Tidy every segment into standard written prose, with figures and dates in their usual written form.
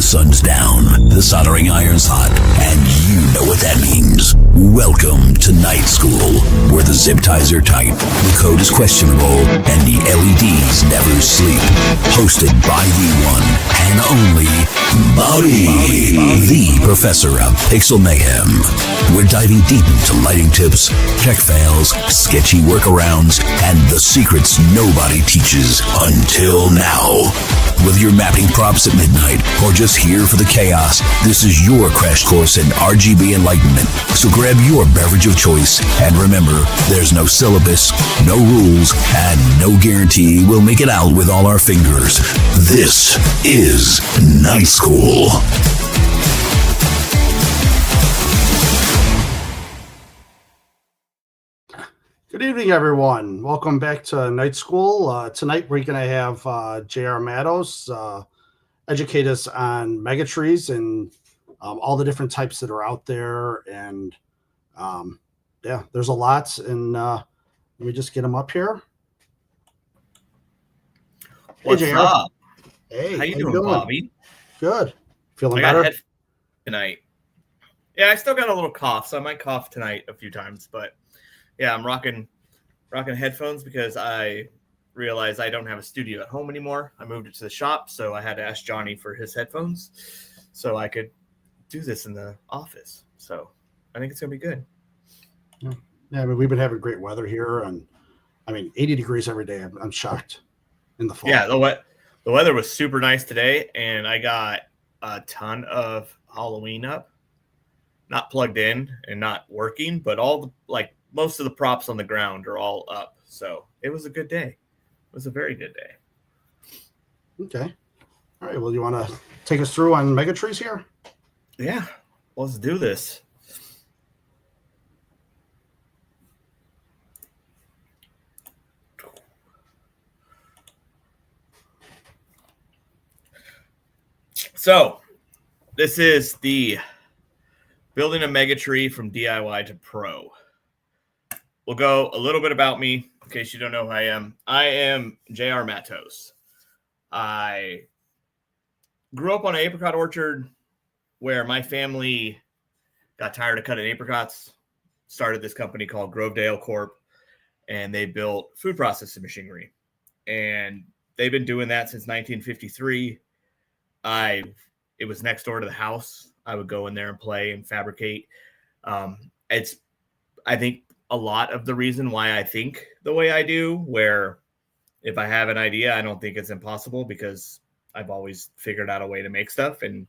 The sun's down, the soldering iron's hot, and you know what that means. Welcome to Night School, where the zip ties are tight, the code is questionable, and the LEDs never sleep. Hosted by the one and only Bobby, the professor of Pixel Mayhem. We're diving deep into lighting tips, tech fails, sketchy workarounds, and the secrets nobody teaches until now. Whether you're mapping props at midnight or just here for the chaos, this is your crash course in RGB enlightenment. So grab your beverage of choice and remember, there's no syllabus, no rules, and no guarantee we'll make it out with all our fingers. This is Night School. Good evening, everyone. Welcome back to Night School. Tonight, we're going to have J.R. Mattos educate us on MegaTrees and all the different types that are out there. And yeah, there's a lot. And let me just get him up here. What's hey, up? Hey, how you doing, Bobby? Good. Feeling better? Tonight. Yeah, I still got a little cough, so I might cough tonight a few times, but yeah, I'm rocking headphones because I realized I don't have a studio at home anymore. I moved it to the shop, so I had to ask Johnny for his headphones so I could do this in the office. So I think it's going to be good. Yeah, I mean, we've been having great weather here, and I mean, 80 degrees every day. I'm shocked in the fall. Yeah, the weather was super nice today, and I got a ton of Halloween up. Not plugged in and not working, but most of the props on the ground are all up. So it was a good day. It was a very good day. Okay. All right. Well, you want to take us through on MegaTrees here? Yeah. Let's do this. So this is the building a MegaTree from DIY to Pro. We'll go a little bit about me in case you don't know who I am. I am J.R. Mattos. I grew up on an apricot orchard where my family got tired of cutting apricots, started this company called Grovedale Corp, and they built food processing machinery. And they've been doing that since 1953. It was next door to the house. I would go in there and play and fabricate. It's, I think, a lot of the reason why I think the way I do, where if I have an idea, I don't think it's impossible because I've always figured out a way to make stuff, and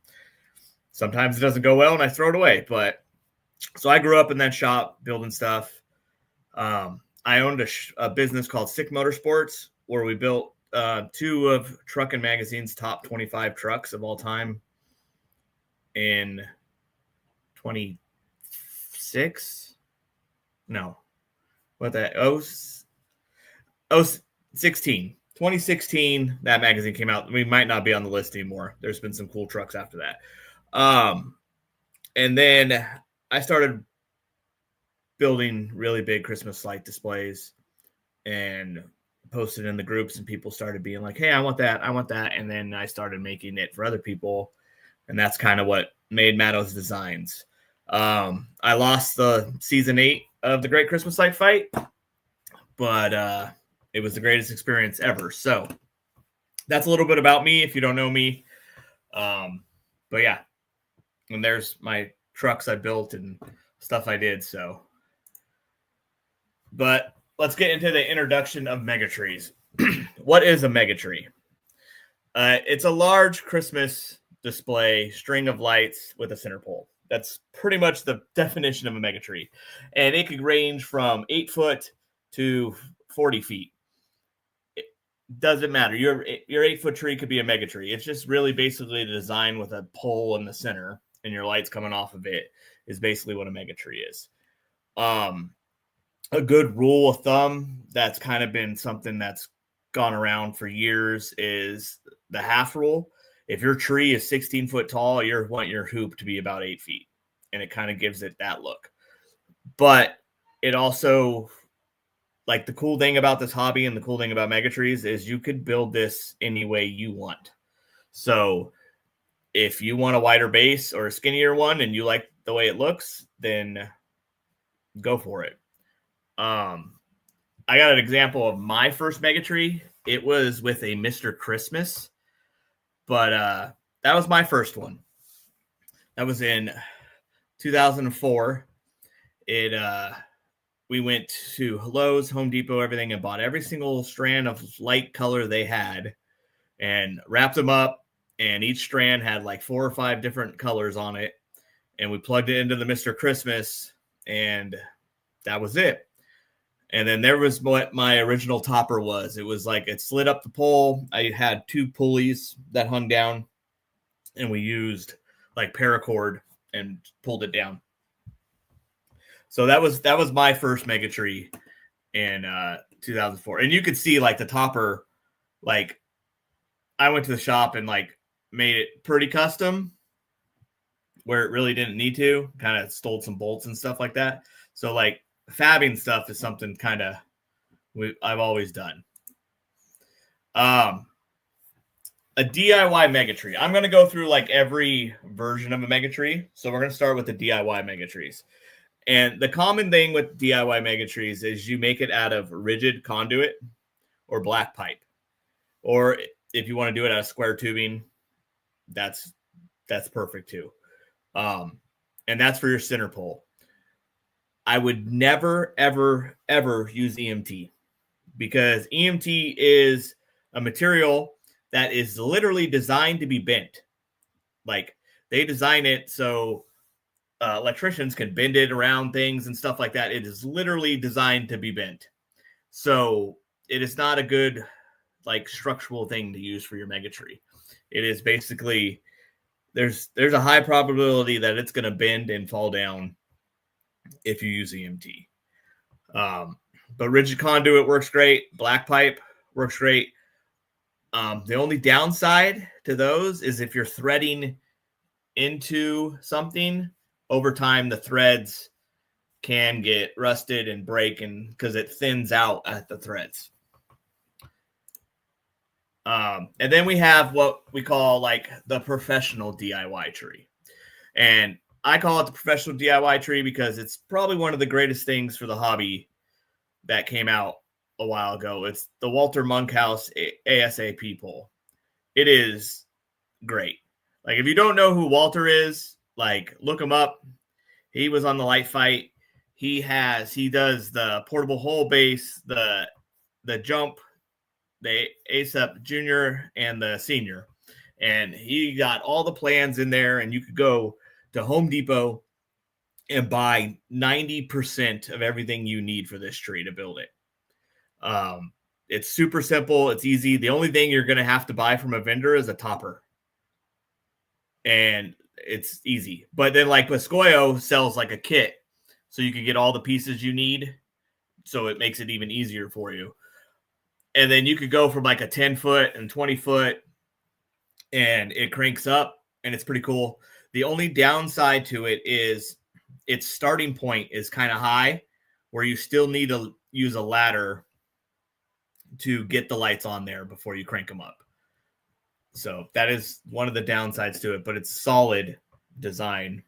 sometimes it doesn't go well and I throw it away. But so I grew up in that shop building stuff. I owned a business called Sick Motorsports where we built two of Truckin' Magazine's top 25 trucks of all time in 2016, that magazine came out. We might not be on the list anymore. There's been some cool trucks after that. And then I started building really big Christmas light displays and posted in the groups, and people started being like, hey, I want that. And then I started making it for other people. And that's kind of what made Mattos Designs. I lost the season 8 of the Great Christmas Light Fight, but it was the greatest experience ever. So that's a little bit about me if you don't know me. But yeah, and there's my trucks I built and stuff I did. So, but let's get into the introduction of MegaTrees. What is a MegaTree? It's a large Christmas display string of lights with a center pole. That's pretty much the definition of a MegaTree. And it could range from 8 foot to 40 feet. It doesn't matter. Your 8-foot tree could be a MegaTree. It's just really basically the design with a pole in the center and your lights coming off of it is basically what a MegaTree is. A good rule of thumb that's kind of been something that's gone around for years is the half rule. If your tree is 16 foot tall, you want your hoop to be about 8 feet, and it kind of gives it that look. But it also, like, the cool thing about this hobby and the cool thing about MegaTrees is you could build this any way you want. So if you want a wider base or a skinnier one and you like the way it looks, then go for it. I got an example of my first MegaTree. It was with a Mr. Christmas, but that was my first one. That was in 2004. We went to Lowe's, Home Depot, everything, and bought every single strand of light color they had and wrapped them up. And each strand had like 4 or 5 different colors on it. And we plugged it into the Mr. Christmas, and that was it. And then there was what my original topper was. It was like it slid up the pole. I had 2 pulleys that hung down, and we used like paracord and pulled it down. So that was my first MegaTree in 2004. And you could see like the topper, like I went to the shop and like made it pretty custom where it really didn't need to, kind of stole some bolts and stuff like that. So like fabbing stuff is something kind of I've always done. A DIY MegaTree. I'm going to go through like every version of a MegaTree. So we're going to start with the DIY MegaTrees. And the common thing with DIY MegaTrees is you make it out of rigid conduit or black pipe. Or if you want to do it out of square tubing, that's perfect too. And that's for your center pole. I would never, ever, ever use EMT because EMT is a material that is literally designed to be bent. Like they design it so electricians can bend it around things and stuff like that. It is literally designed to be bent. So it is not a good like structural thing to use for your MegaTree. It is basically there's a high probability that it's going to bend and fall down if you use EMT. But rigid conduit works great. Black pipe works great. The only downside to those is if you're threading into something, over time the threads can get rusted and break, and because it thins out at the threads. And then we have what we call like the professional DIY tree. And I call it the professional DIY tree because it's probably one of the greatest things for the hobby that came out a while ago. It's the Walter Monkhouse ASAP pole. It is great. Like if you don't know who Walter is, like look him up. He was on the Light Fight. He does the portable hole base, the jump, the ASAP Junior and the Senior. And he got all the plans in there, and you could go to Home Depot and buy 90% of everything you need for this tree to build it. It's super simple. It's easy. The only thing you're going to have to buy from a vendor is a topper. And it's easy. But then like Pascoyo sells like a kit, so you can get all the pieces you need. So it makes it even easier for you. And then you could go from like a 10 foot and 20 foot and it cranks up and it's pretty cool. The only downside to it is its starting point is kind of high where you still need to use a ladder to get the lights on there before you crank them up. So that is one of the downsides to it, but it's solid design.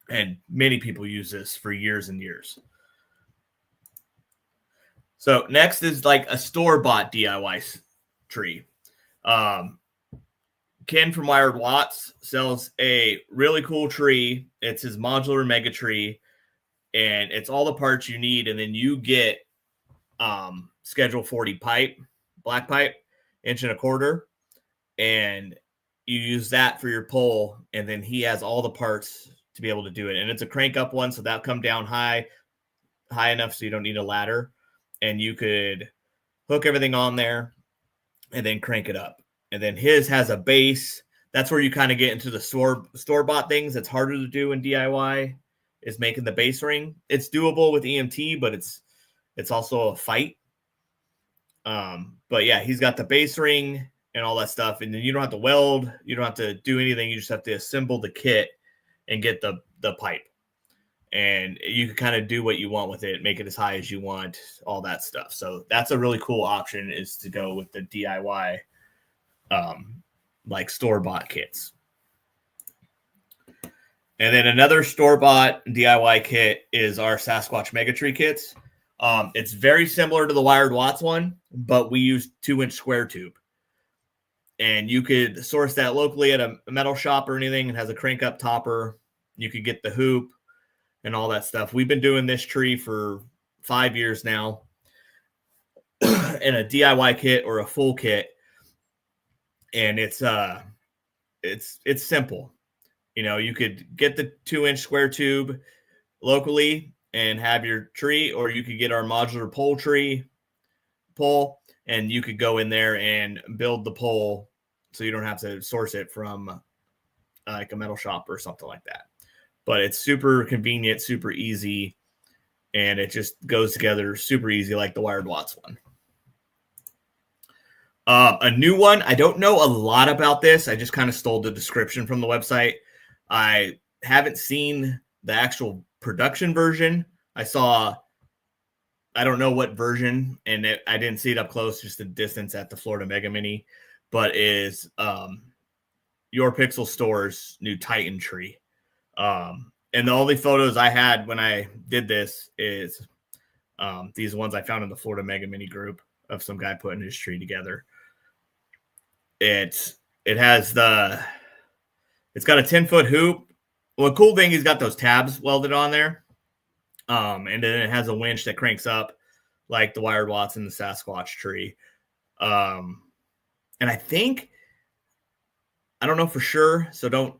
And many people use this for years and years. So next is like a store-bought DIY tree. Ken from Wired Watts sells a really cool tree. It's his modular MegaTree, and it's all the parts you need. And then you get Schedule 40 pipe, black pipe, 1.25 inches, and you use that for your pole. And then he has all the parts to be able to do it. And it's a crank up one, so that'll come down high enough so you don't need a ladder. And you could hook everything on there and then crank it up. And then his has a base. That's where you kind of get into the store-bought things. That's harder to do in DIY, is making the base ring. It's doable with EMT, but it's also a fight. But yeah, he's got the base ring and all that stuff. And then you don't have to weld. You don't have to do anything. You just have to assemble the kit and get the pipe. And you can kind of do what you want with it, make it as high as you want, all that stuff. So that's a really cool option, is to go with the DIY, like store-bought kits. And then another store-bought DIY kit is our Sasquatch MegaTree kits. It's very similar to the Wired Watts one, but we use 2-inch square tube. And you could source that locally at a metal shop or anything. It has a crank-up topper. You could get the hoop and all that stuff. We've been doing this tree for 5 years now in a DIY kit or a full kit. And it's simple. You know, you could get the 2-inch square tube locally and have your tree, or you could get our modular pole, and you could go in there and build the pole so you don't have to source it from like a metal shop or something like that. But it's super convenient, super easy, and it just goes together super easy like the Wired Watts one. A new one, I don't know a lot about this. I just kind of stole the description from the website. I haven't seen the actual production version. I don't know what version, and I didn't see it up close, just the distance at the Florida Mega Mini, but is Your Pixel Store's new Titan tree. And the only photos I had when I did this is these ones I found in the Florida Mega Mini group of some guy putting his tree together. It has it's got a 10-foot hoop. Well, cool thing, he's got those tabs welded on there. And then it has a winch that cranks up like the Wired Watts and the Sasquatch tree. And I don't know for sure, so don't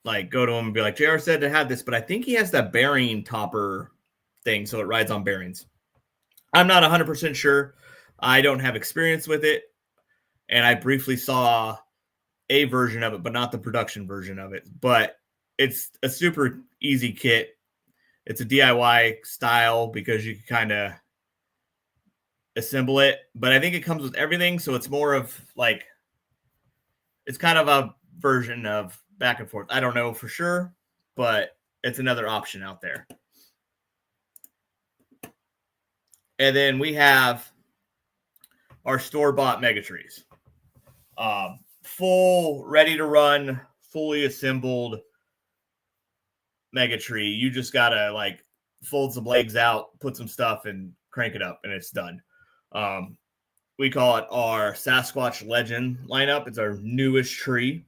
like go to him and be like, JR said to have this, but I think he has that bearing topper thing, so it rides on bearings. I'm not 100% sure. I don't have experience with it, and I briefly saw a version of it, but not the production version of it. But it's a super easy kit. It's a DIY style because you can kind of assemble it, but I think it comes with everything, so it's more of like, it's kind of a version of back and forth. I don't know for sure, but it's another option out there. And then we have our store-bought MegaTrees. Full, ready to run, fully assembled MegaTree. You just gotta like fold some legs out, put some stuff, and crank it up, and it's done. We call it our Sasquatch Legend lineup. It's our newest tree.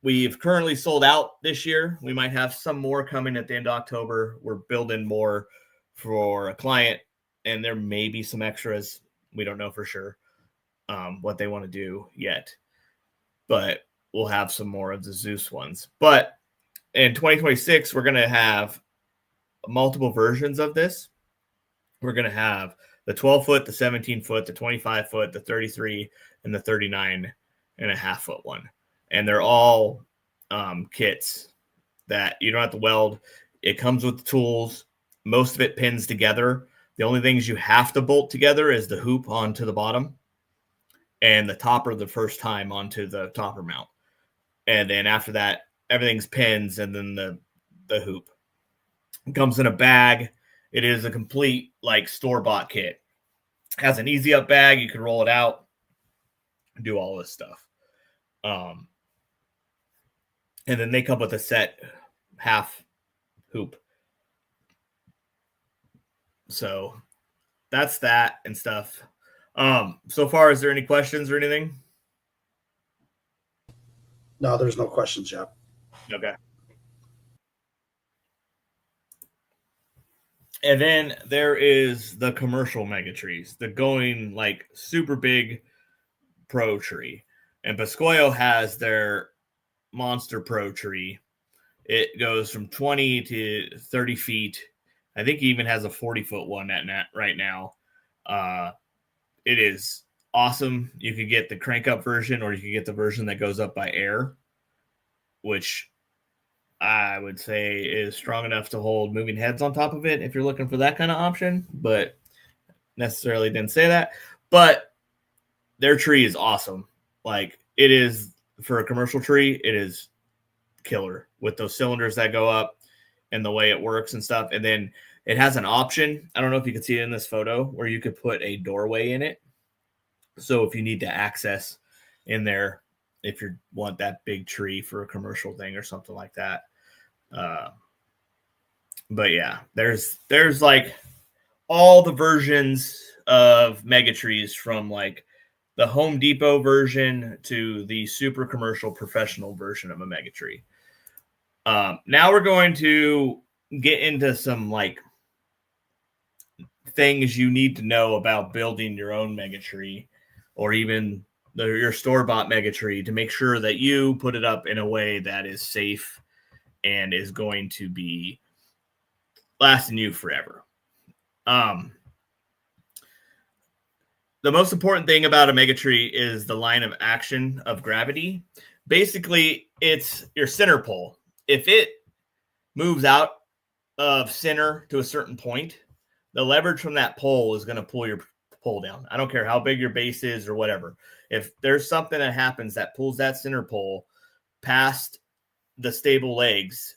We've currently sold out this year. We might have some more coming at the end of October. We're building more for a client, and there may be some extras. We don't know for sure what they want to do yet, but we'll have some more of the Zeus ones. But in 2026, we're going to have multiple versions of this. We're going to have the 12-foot, the 17-foot, the 25-foot, the 33, and the 39.5-foot one. And they're all kits that you don't have to weld. It comes with the tools. Most of it pins together. The only things you have to bolt together is the hoop onto the bottom and the topper the first time onto the topper mount. And then after that, everything's pins and then the hoop. It comes in a bag. It is a complete like store-bought kit. It has an easy up bag. You can roll it out, do all this stuff. And then they come with a set half hoop. So that's that and stuff. So far, is there any questions or anything? No, there's no questions yet. Okay. And then there is the commercial MegaTrees, the going like super big pro tree. And Pascoyo has their monster pro tree. It goes from 20 to 30 feet. I think he even has a 40-foot one right now. It is awesome. You could get the crank up version, or you could get the version that goes up by air, which I would say is strong enough to hold moving heads on top of it if you're looking for that kind of option, but necessarily didn't say that. But their tree is awesome. Like, it is, for a commercial tree, it is killer with those cylinders that go up and the way it works and stuff. And then it has an option. I don't know if you can see it in this photo, where you could put a doorway in it. So if you need to access in there, if you want that big tree for a commercial thing or something like that. But yeah, there's like all the versions of MegaTrees, from like the Home Depot version to the super commercial professional version of a MegaTree. Now we're going to get into some like things you need to know about building your own MegaTree, or even your store-bought MegaTree, to make sure that you put it up in a way that is safe and is going to be lasting you forever. The most important thing about a MegaTree is the line of action of gravity. Basically, it's your center pole. If it moves out of center to a certain point, the leverage from that pole is going to pull your pole down. I don't care how big your base is or whatever. If there's something that happens that pulls that center pole past the stable legs,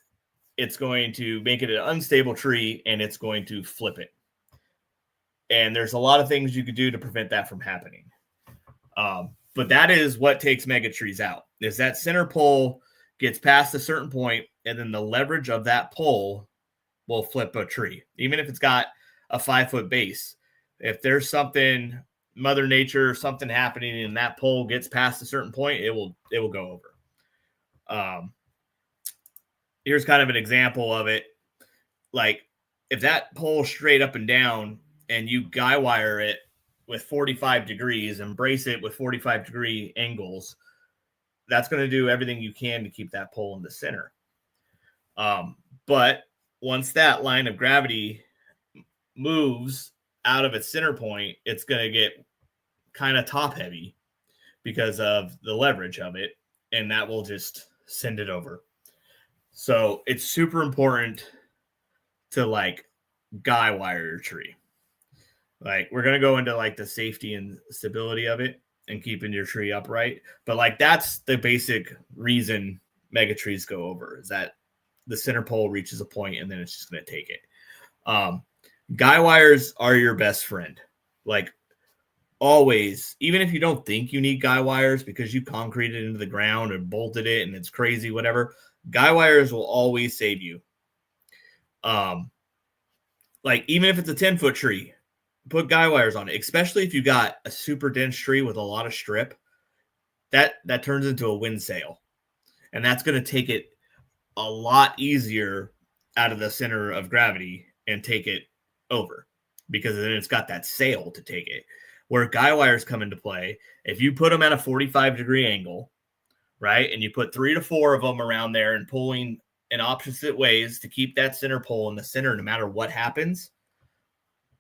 it's going to make it an unstable tree, and it's going to flip it. And there's a lot of things you could do to prevent that from happening. But that is what takes MegaTrees out, is that center pole gets past a certain point, and then the leverage of that pole will flip a tree, even if it's got a 5-foot base. If there's something, Mother Nature, something happening, and that pole gets past a certain point, it will go over. Here's kind of an example of it. Like, if that pole straight up and down, and you guy wire it with 45 degrees and brace it with 45-degree angles, that's going to do everything you can to keep that pole in the center. But once that line of gravity moves out of its center point, it's going to get kind of top heavy because of the leverage of it, and that will just send it over. So it's super important to like guy wire your tree. Like, we're going to go into like the safety and stability of it and keeping your tree upright. But like, that's the basic reason MegaTrees go over, is that the center pole reaches a point and then it's just going to take it. Guy wires are your best friend. Like, always, even if you don't think you need guy wires because you concreted into the ground or bolted it and it's crazy, whatever, guy wires will always save you. Like, even if it's a 10-foot tree, put guy wires on it, especially if you got a super dense tree with a lot of strip. That turns into a wind sail, and that's going to take it a lot easier out of the center of gravity and take it over, because then it's got that sail to take it. Where guy wires come into play, if you put them at a 45-degree angle, right, and you put 3 to 4 of them around there and pulling in opposite ways to keep that center pole in the center no matter what happens,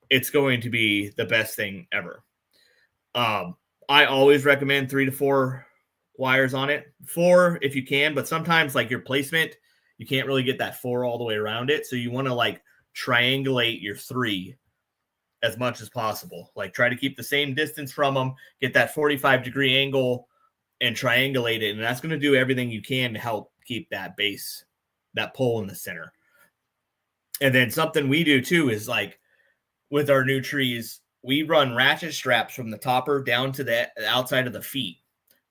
it's going to be the best thing ever. I always recommend 3 to 4 wires on it. 4 if you can, but sometimes like your placement, you can't really get that 4 all the way around it. So you want to like triangulate your 3 as much as possible. Like, try to keep the same distance from them, get that 45-degree angle and triangulate it. And that's going to do everything you can to help keep that base, that pole in the center. And then something we do too is, like, with our new trees, we run ratchet straps from the topper down to the outside of the feet.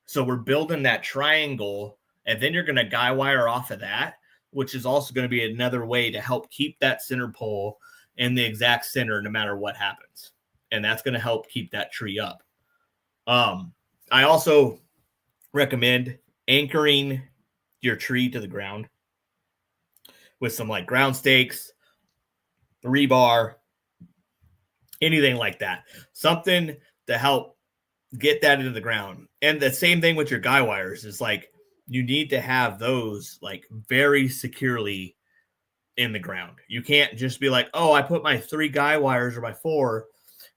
So we're building that triangle, and then you're going to guy wire off of that, which is also going to be another way to help keep that center pole in the exact center no matter what happens. And that's going to help keep that tree up. I also recommend anchoring your tree to the ground with some like ground stakes, rebar, anything like that. Something to help get that into the ground. And the same thing with your guy wires is, like, you need to have those like very securely in the ground. You can't just be like, oh, I put my 3 guy wires or my 4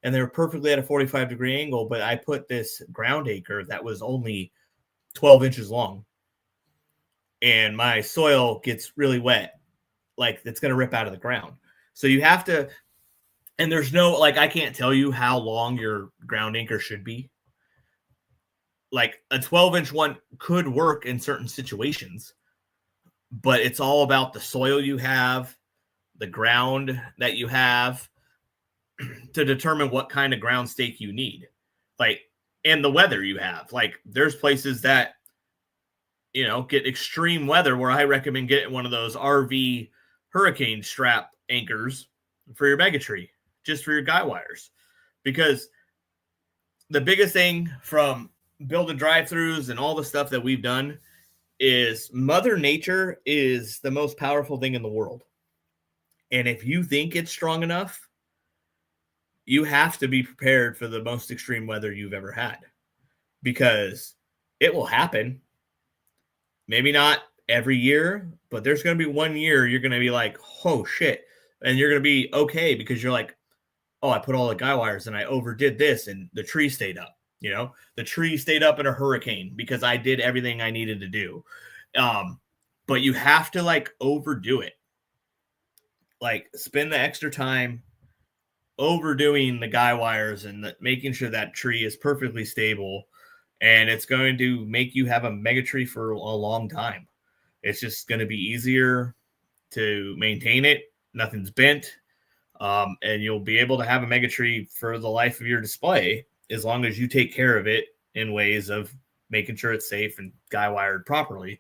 and they're perfectly at a 45-degree angle, but I put this ground anchor that was only 12 inches long and my soil gets really wet. Like, it's going to rip out of the ground. So you have to, and there's no, like, I can't tell you how long your ground anchor should be. Like, a 12-inch one could work in certain situations, but it's all about the soil you have, the ground that you have, to determine what kind of ground stake you need. Like, and the weather you have. Like, there's places that get extreme weather, where I recommend getting one of those RV hurricane strap anchors for your MegaTree, just for your guy wires. Because the biggest thing from building drive-throughs and all the stuff that we've done is Mother Nature is the most powerful thing in the world. And if you think it's strong enough, you have to be prepared for the most extreme weather you've ever had, because it will happen. Maybe not every year, but there's going to be one year you're going to be like, oh shit. And you're going to be okay because you're like, oh, I put all the guy wires and I overdid this and the tree stayed up. The tree stayed up in a hurricane because I did everything I needed to do. But you have to like overdo it. Like spend the extra time overdoing the guy wires and making sure that tree is perfectly stable. And it's going to make you have a MegaTree for a long time. It's just going to be easier to maintain it. Nothing's bent. And you'll be able to have a MegaTree for the life of your display, as long as you take care of it in ways of making sure it's safe and guy wired properly.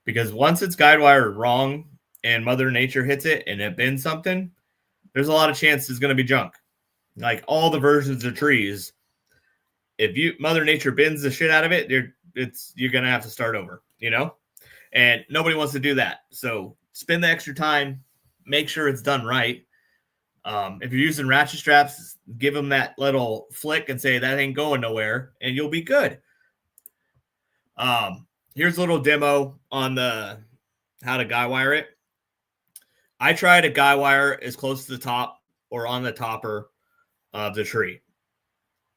Because once it's guy wired wrong and Mother Nature hits it and it bends something, there's a lot of chance it's going to be junk. Like all the versions of trees, if Mother Nature bends the shit out of it, you're going to have to start over, and nobody wants to do that. So spend the extra time, make sure it's done right. If you're using ratchet straps, give them that little flick and say that ain't going nowhere, and you'll be good. Here's a little demo on how to guy wire it. I try to guy wire as close to the top or on the topper of the tree.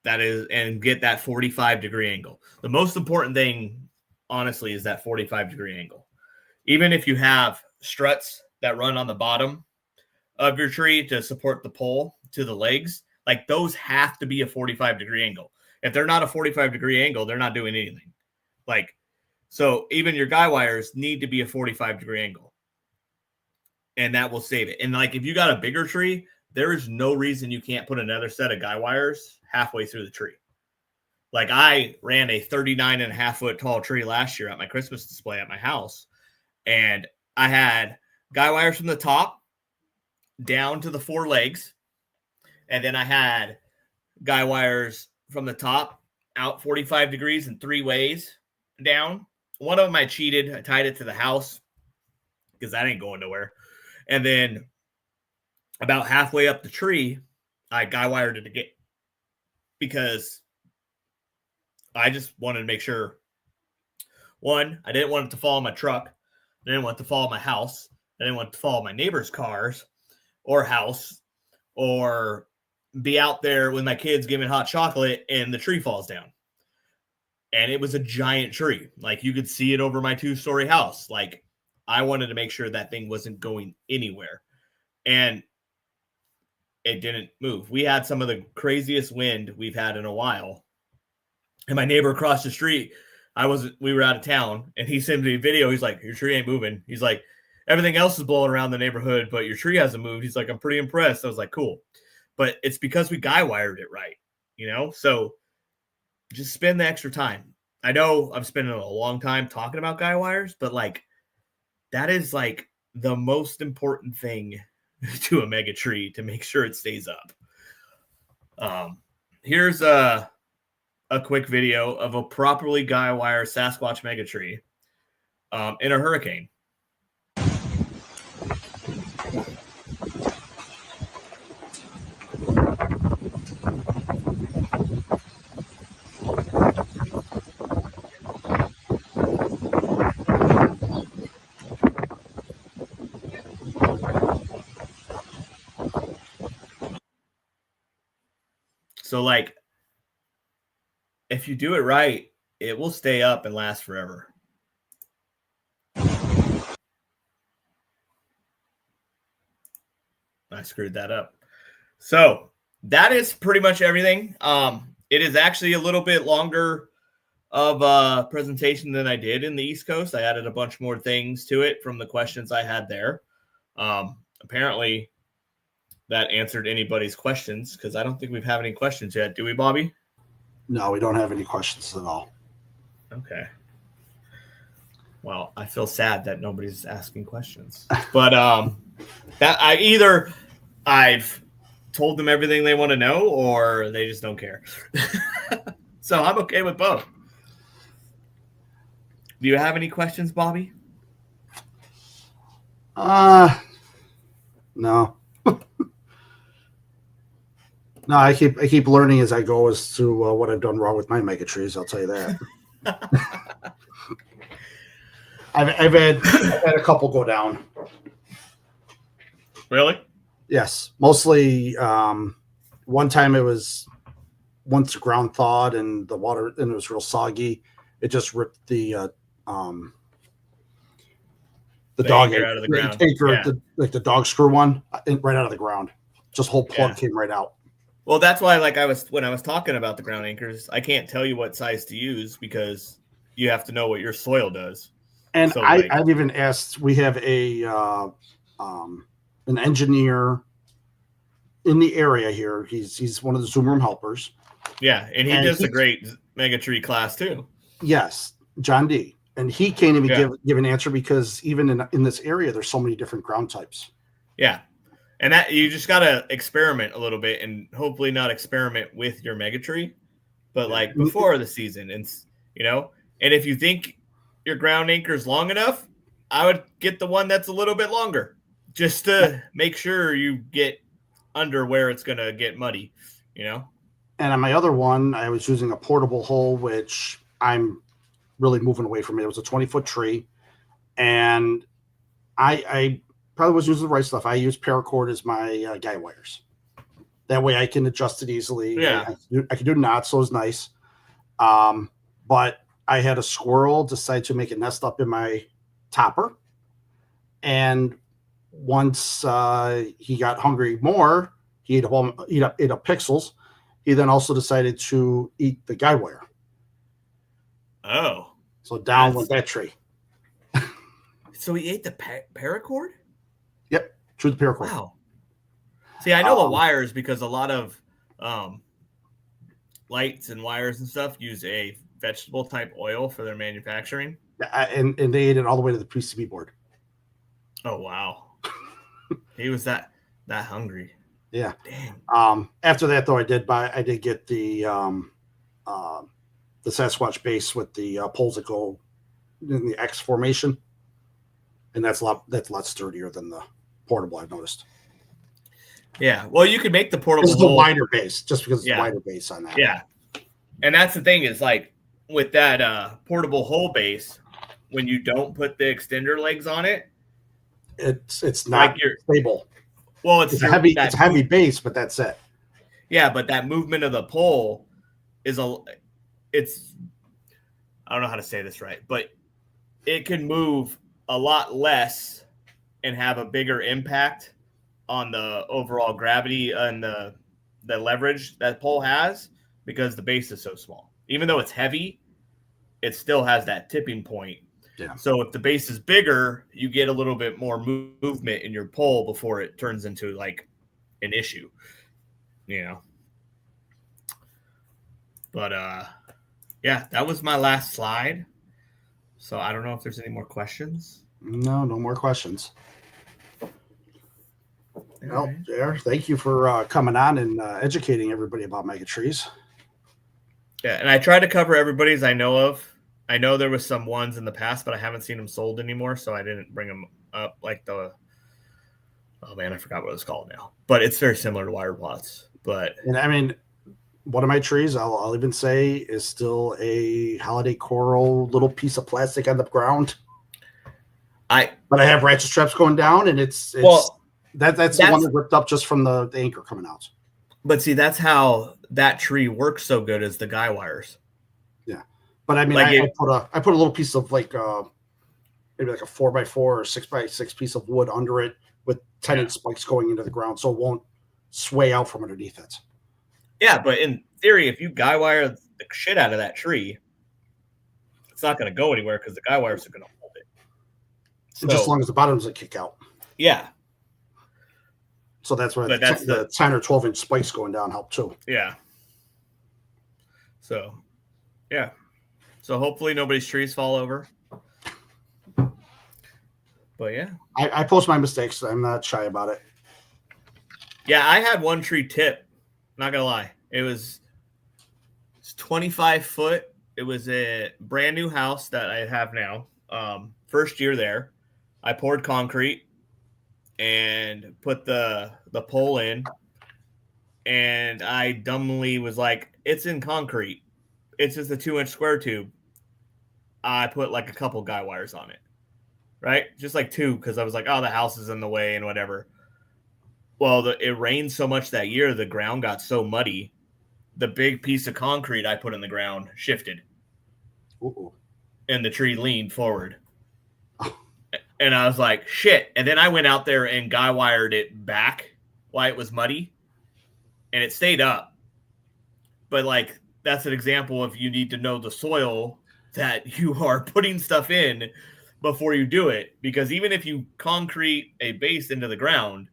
That is, and get that 45-degree angle. The most important thing, honestly, is that 45-degree angle. Even if you have struts that run on the bottom of your tree to support the pole to the legs, like those have to be a 45-degree angle. If they're not a 45-degree angle, they're not doing anything. So even your guy wires need to be a 45-degree angle, and that will save it. And if you got a bigger tree, there is no reason you can't put another set of guy wires halfway through the tree. I ran a 39.5-foot tall tree last year at my Christmas display at my house, and I had guy wires from the top down to the 4 legs, and then I had guy wires from the top out 45 degrees in 3 ways down. One of them I cheated. I tied it to the house because that ain't going nowhere. And then about halfway up the tree, I guy wired it again because I just wanted to make sure. One, I didn't want it to fall on my truck. I didn't want it to fall on my house. I didn't want it to fall on my neighbor's cars or house, or be out there with my kids giving hot chocolate and the tree falls down. And it was a giant tree. You could see it over my 2-story house. I wanted to make sure that thing wasn't going anywhere. And it didn't move. We had some of the craziest wind we've had in a while. And my neighbor across the street, we were out of town, and he sent me a video. He's like, your tree ain't moving. He's like, everything else is blowing around the neighborhood, but your tree hasn't moved. He's like, I'm pretty impressed. I was like, cool. But it's because we guy wired it right, So just spend the extra time. I know I'm spending a long time talking about guy wires, but that is the most important thing to a MegaTree to make sure it stays up. Here's a quick video of a properly guy wire Sasquatch MegaTree in a hurricane. So if you do it right, it will stay up and last forever. I screwed that up. So that is pretty much everything. It is actually a little bit longer of a presentation than I did in the East Coast. I added a bunch more things to it from the questions I had there. Apparently that answered anybody's questions, because I don't think we've had any questions yet. Do we, Bobby? No, we don't have any questions at all. Okay. Well, I feel sad that nobody's asking questions, but that I've told them everything they want to know, or they just don't care. So I'm okay with both. Do you have any questions, Bobby? No. No, I keep learning as I go as to what I've done wrong with my MegaTrees. I'll tell you that. I've had a couple go down. Really? Yes, mostly. One time it was once the ground thawed and the water and it was real soggy. It just ripped the dog anchor out of the ground. Anchor, Yeah. the dog screw one, right out of the ground. Just whole plug came right out. Well, that's why, when I was talking about the ground anchors, I can't tell you what size to use because you have to know what your soil does. And so, I've even asked. We have an engineer in the area here. He's one of the Zoom room helpers. Yeah, and he does a great MegaTree class too. Yes, John D. And he can't even give an answer because even in this area, there's so many different ground types. Yeah. And that you just got to experiment a little bit and hopefully not experiment with your MegaTree, but like before the season. And, and if you think your ground anchor is long enough, I would get the one that's a little bit longer just to make sure you get under where it's going to get muddy, And on my other one, I was using a portable hole, which I'm really moving away from it. It was a 20-foot tree. And I probably was using the right stuff. I use paracord as my guy wires. That way I can adjust it easily. Yeah. I can do knots, so it's nice. But I had a squirrel decide to make a nest up in my topper. And once he got hungry more, he ate up pixels. He then also decided to eat the guy wire. Oh. So down went that tree. So he ate the paracord? Yep, through the paracord. Wow. See, I know the wires because a lot of lights and wires and stuff use a vegetable type oil for their manufacturing. And they ate it all the way to the PCB board. Oh, wow. He was that hungry. Yeah. Dang. After that, though, I did get the Sasquatch base with the poles that go in the X formation, and that's a lot sturdier than the portable. I've noticed. Yeah, well, you could make the portable. This is the wider base, just because it's a wider base on that. Yeah, and that's the thing is like with that portable hole base, when you don't put the extender legs on it, it's not like stable. Well, it's a heavy base, but that's it. Yeah, but that movement of the pole is I don't know how to say this right, but it can move a lot less and have a bigger impact on the overall gravity and the leverage that pole has because the base is so small. Even though it's heavy, it still has that tipping point. Yeah. So if the base is bigger, you get a little bit more movement in your pole before it turns into like an issue, But yeah, that was my last slide. So I don't know if there's any more questions. No more questions. Well, JR, thank you for coming on and educating everybody about MegaTrees. Yeah, and I tried to cover everybody's I know of. I know there was some ones in the past, but I haven't seen them sold anymore, so I didn't bring them up. Like I forgot what it's called now. But it's very similar to wire plots. And I mean, one of my trees, I'll even say, is still a holiday coral little piece of plastic on the ground. But I have ratchet straps going down, and that's the one that ripped up just from the anchor coming out. But see, that's how that tree works so good as the guy wires. Yeah, but I mean, I put a little piece of maybe like a 4x4 or 6x6 piece of wood under it with 10-inch spikes going into the ground, so it won't sway out from underneath it. Yeah, but in theory, if you guy wire the shit out of that tree, it's not going to go anywhere because the guy wires are going to hold it. So, just as long as the bottoms will kick out. Yeah. So that's where the 10 or 12-inch spikes going down help too. Yeah. So, yeah. So hopefully nobody's trees fall over. But yeah. I post my mistakes. I'm not shy about it. Yeah, I had one tree tip. Not gonna lie. It's 25 foot. It was a brand new house that I have now. First year there. I poured concrete and put the pole in, and I dumbly was like, it's in concrete. It's just a 2-inch square tube. I put like a couple guy wires on it. Right? Just like two, because I was like, oh, the house is in the way and whatever. Well, it rained so much that year, the ground got so muddy. The big piece of concrete I put in the ground shifted. Ooh. And the tree leaned forward. And I was like, shit. And then I went out there and guy wired it back while it was muddy. And it stayed up. But like, that's an example of you need to know the soil that you are putting stuff in before you do it. Because even if you concrete a base into the ground,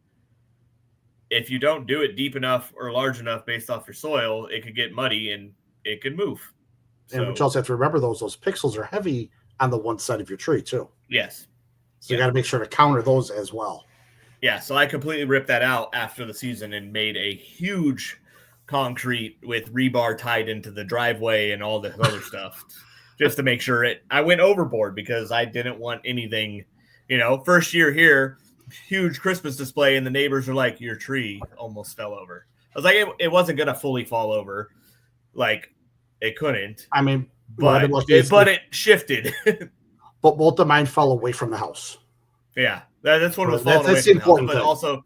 if you don't do it deep enough or large enough based off your soil, it could get muddy and it could move. And we also have to remember those pixels are heavy on the one side of your tree too. Yes. So you got to make sure to counter those as well. Yeah, so I completely ripped that out after the season and made a huge concrete with rebar tied into the driveway and all the other stuff just to make sure I went overboard because I didn't want anything, first year here, huge Christmas display and the neighbors are like, your tree almost fell over. I was like, it wasn't going to fully fall over. Like it couldn't. I mean, but it shifted. But both of mine fell away from the house. Yeah, that's what it was falling away that's the from important the house, thing. but also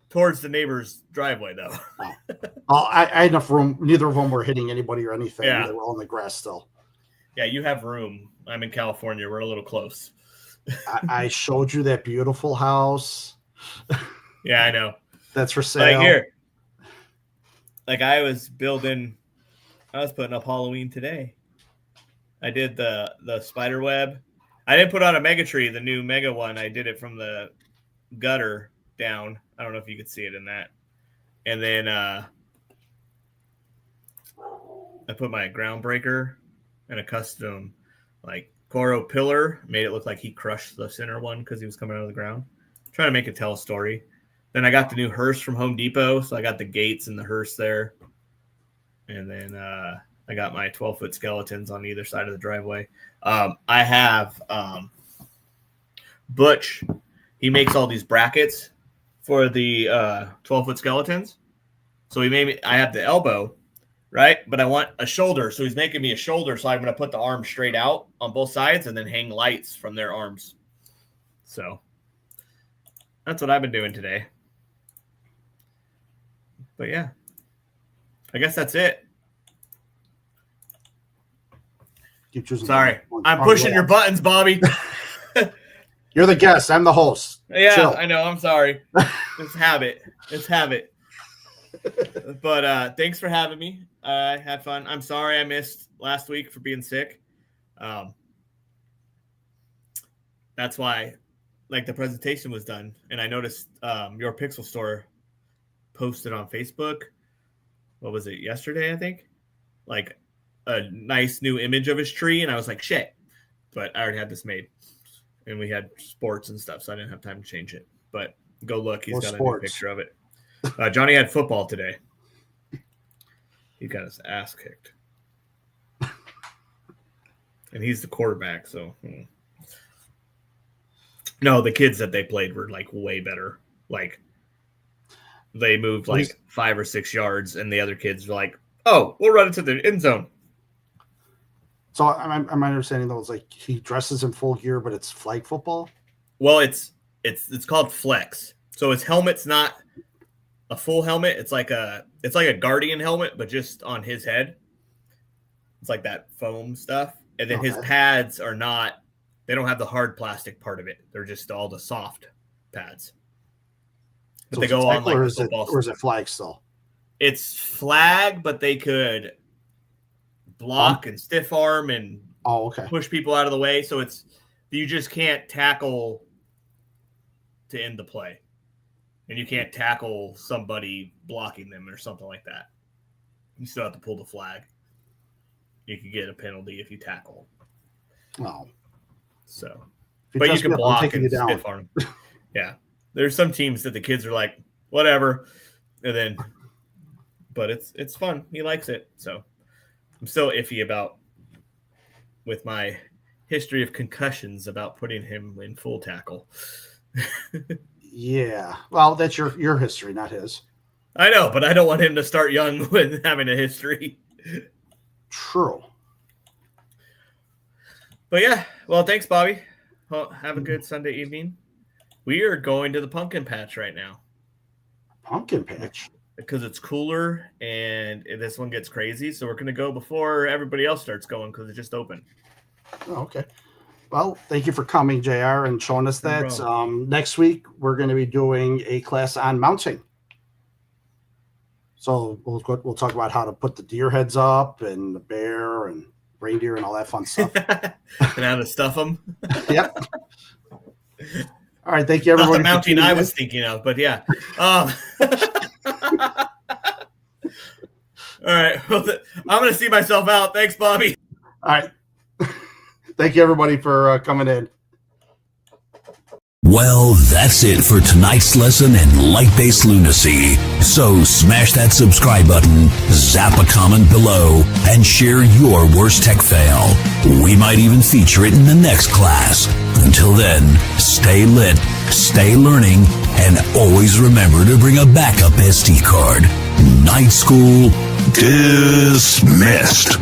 towards the neighbor's driveway, though. I had enough room. Neither of them were hitting anybody or anything. Yeah. They were all in the grass still. Yeah, you have room. I'm in California. We're a little close. I showed you that beautiful house. Yeah, I know. That's for sale. Like here. Like I was putting up Halloween today. I did the spider web. I didn't put on a MegaTree, the new Mega one. I did it from the gutter down. I don't know if you could see it in that. And then I put my ground breaker and a custom like Coro pillar. Made it look like he crushed the center one because he was coming out of the ground. Trying to make it tell a story. Then I got the new hearse from Home Depot. So I got the gates and the hearse there. And then I got my 12-foot skeletons on either side of the driveway. I have Butch. He makes all these brackets for the 12-foot skeletons. So I have the elbow, right? But I want a shoulder. So he's making me a shoulder. So I'm going to put the arms straight out on both sides and then hang lights from their arms. So that's what I've been doing today. But yeah, I guess that's it. Sorry, I'm pushing your buttons, Bobby. You're the guest. I'm the host. Yeah, Chill. I know. I'm sorry. It's habit. But thanks for having me. I had fun. I'm sorry I missed last week for being sick. That's why, like, the presentation was done, and I noticed your Pixel store posted on Facebook. What was it? Yesterday, I think. Like a nice new image of his tree, and I was like, shit. But I already had this made, and we had sports and stuff, so I didn't have time to change it. But go look. He's got a new picture of it. Johnny had football today. He got his ass kicked. And he's the quarterback, so. No, the kids that they played were, like, way better. Like, they moved, like, 5 or 6 yards, and the other kids were like, oh, we'll run it to the end zone. So I'm understanding though, it's like he dresses in full gear, but it's flag football. Well, it's called flex. So his helmet's not a full helmet. It's like a Guardian helmet, but just on his head. It's like that foam stuff, and then his pads are not. They don't have the hard plastic part of it. They're just all the soft pads. But So they go on like or football. Or is it flag still? It's flag, but they could block and stiff arm and push people out of the way. So you just can't tackle to end the play. And you can't tackle somebody blocking them or something like that. You still have to pull the flag. You could get a penalty if you tackle. Oh. So. But you trust can me, I'm block taking and you down. stiff arm. Yeah. There's some teams that the kids are like, whatever. And then, but it's fun. He likes it. So I'm still iffy about, with my history of concussions, about putting him in full tackle. Yeah. Well, that's your history, not his. I know, but I don't want him to start young with having a history. True. But yeah, well, thanks, Bobby. Well, have a good Sunday evening. We are going to the pumpkin patch right now. Pumpkin patch? Because it's cooler and this one gets crazy. So we're going to go before everybody else starts going because it just opened. Oh, okay. Well, thank you for coming, JR, and showing us that. Next week, we're going to be doing a class on mounting. So we'll talk about how to put the deer heads up and the bear and reindeer and all that fun stuff. And how to stuff them. Yep. All right. Thank you, everybody. Not the mounting I was thinking of, but yeah. All right. Well, I'm going to see myself out. Thanks, Bobby. All right. Thank you, everybody, for coming in. Well, that's it for tonight's lesson in light-based lunacy. So smash that subscribe button, zap a comment below, and share your worst tech fail. We might even feature it in the next class. Until then, stay lit, stay learning, and always remember to bring a backup SD card. Night School dismissed.